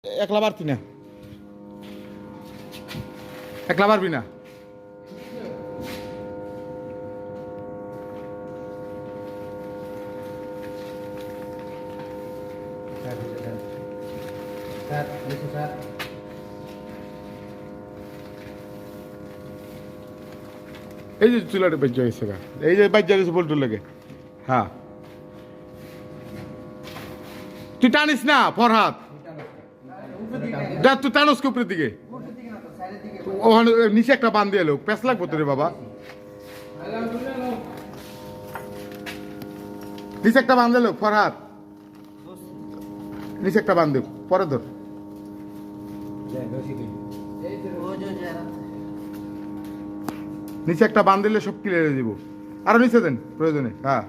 একলা পারতি না, একলা পারবি না। এই যে চুলাটা বাজ্যা গেছে গা, এই যে বাজ্যা গেছে পোল্টুর লেগে। হ্যাঁ তুই টানিস না ফরহাদ, তুই টানোস উপরের দিকে, ওখানে নিচে একটা বান দিয়ে এলো, প্যাঁচ লাগবো তোরে বাবা। নিচে একটা বান দিল ফরহাদ, নিচে একটা বান দেব, পরে ধর। নিচে একটা বান দিলে সব ক্লিয়ার দিব, আরো নিচে দেন প্রয়োজনে। হ্যাঁ